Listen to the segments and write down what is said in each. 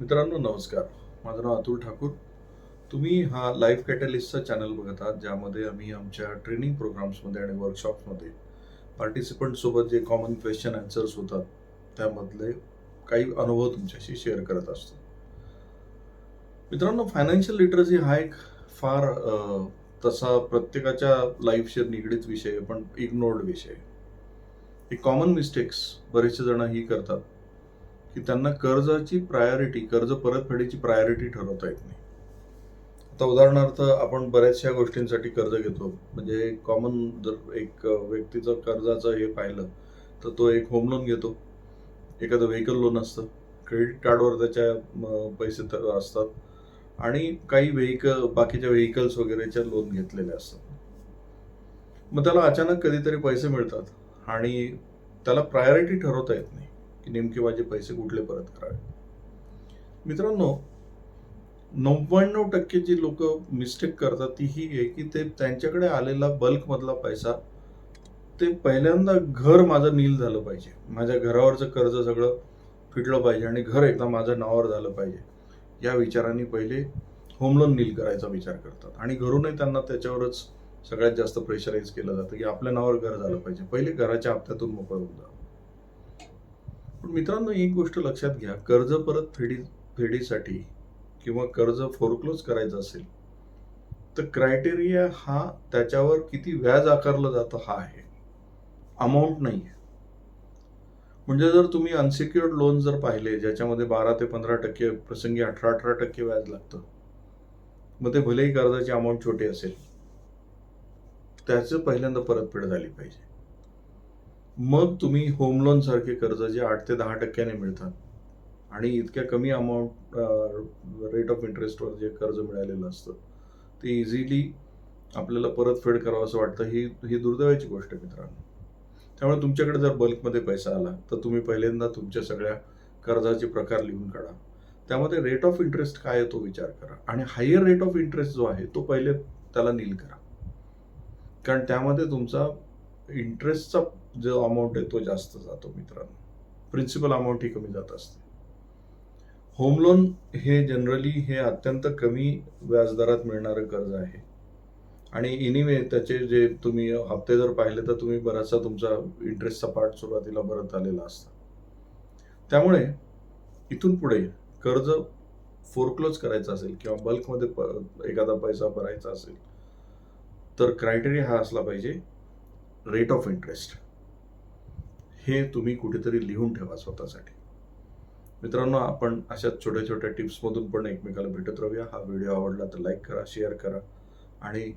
मित्रांनो नमस्कार. माझं नाव अतुल ठाकूर. तुम्ही हा लाईफ कॅटलिस्टचा चॅनल बघत आहात, ज्यामध्ये आम्ही आमच्या ट्रेनिंग प्रोग्राम्समध्ये आणि वर्कशॉप्समध्ये पार्टिसिपंटसोबत जे कॉमन क्वेश्चन आन्सर्स होतात, त्यामधले काही अनुभव तुमच्याशी शेअर करत असतो. मित्रांनो, फायनान्शियल लिटरसी हा एक फार तसा प्रत्येकाच्या लाईफशी निगडीत विषय आहे, पण इग्नोर्ड विषय आहे. एक कॉमन मिस्टेक्स बरेचसे जण ही करतात की त्यांना कर्जाची प्रायोरिटी, कर्ज परतफेडीची प्रायोरिटी ठरवता येत नाही. आता उदाहरणार्थ आपण बऱ्याचशा गोष्टींसाठी कर्ज घेतो. म्हणजे कॉमन जर एक व्यक्तीचं कर्जाचं हे पाहिलं तर तो एक होम लोन घेतो, एखादं व्हेकल लोन असतं, क्रेडिट कार्डवर त्याच्या पैसे असतात आणि काही बाकीच्या व्हेकल्स वगैरेच्या लोन घेतलेले असतात. मग त्याला अचानक कधीतरी पैसे मिळतात आणि त्याला प्रायोरिटी ठरवता येत नाही की नेमके माझे पैसे कुठले परत करावे. मित्रांनो, 99% जी लोक मिस्टेक करतात ती ही आहे की ते त्यांच्याकडे आलेला बल्क मधला पैसा ते पहिल्यांदा घर माझं नील झालं पाहिजे, माझ्या घरावरचं कर्ज सगळं फिटलं पाहिजे आणि घर एकदा माझ्या नावावर झालं पाहिजे, या विचाराने पहिले होम लोन नील करायचा विचार करतात आणि घरूनही त्यांना त्याच्यावरच सगळ्यात जास्त प्रेशराईज केलं जातं की आपल्या नावावर घर झालं पाहिजे, पहिले घराच्या हप्त्यातून मोकळं होऊन जा. पण मित्रांनो, एक गोष्ट लक्षात घ्या, कर्ज परत फेडीसाठी किंवा कर्ज फोरक्लोज करायचं असेल तर क्रायटेरिया हा त्याच्यावर किती व्याज आकारलं जातं हा आहे, अमाऊंट नाही आहे. म्हणजे जर तुम्ही अनसिक्युअर्ड लोन जर पाहिले ज्याच्यामध्ये 12 ते 15%, प्रसंगी 18% व्याज लागतं, मग ते भलेही कर्जाची अमाऊंट छोटी असेल, त्याचं पहिल्यांदा परतफेड झाली पाहिजे. मग तुम्ही होम लोन सारखे कर्ज जे 8 ते 10% मिळतात आणि इतक्या कमी अमाऊंट रेट ऑफ इंटरेस्टवर जे कर्ज मिळालेलं असतं ते इझिली आपल्याला परतफेड करावं असं वाटतं, ही दुर्दैवाची गोष्ट आहे मित्रांनो. त्यामुळे तुमच्याकडे जर बल्कमध्ये पैसा आला तर तुम्ही पहिल्यांदा तुमच्या सगळ्या कर्जाचे प्रकार लिहून काढा, त्यामध्ये रेट ऑफ इंटरेस्ट काय आहे तो विचार करा आणि हायर रेट ऑफ इंटरेस्ट जो आहे तो पहिले त्याला नील करा, कारण त्यामध्ये तुमचा इंटरेस्टचा जो अमाऊंट आहे तो जास्त जातो मित्रांनो, प्रिन्सिपल अमाऊंट ही कमी जात असते. होम लोन हे जनरली हे अत्यंत कमी व्याजदरात मिळणारं कर्ज आहे आणि एनिवे त्याचे जे तुम्ही हप्ते जर पाहिले तर तुम्ही बराचसा तुमचा इंटरेस्टचा पार्ट सुरुवातीला भरत आलेला असता. त्यामुळे इथून पुढे कर्ज फोरक्लोज करायचं असेल किंवा बल्कमध्ये एखादा पैसा भरायचा असेल तर क्रायटेरिया हा असला पाहिजे, रेट ऑफ इंटरेस्ट हे तुम्ही कुठेतरी लिहून ठेवा स्वतःसाठी. मित्रांनो, आपण अशाच छोट्या छोट्या टिप्समधून पण एकमेकाला भेटत राहूया. हा व्हिडिओ आवडला तर लाईक करा, शेअर करा आणि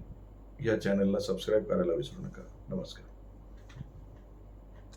या चॅनलला सबस्क्राईब करायला विसरू नका. नमस्कार.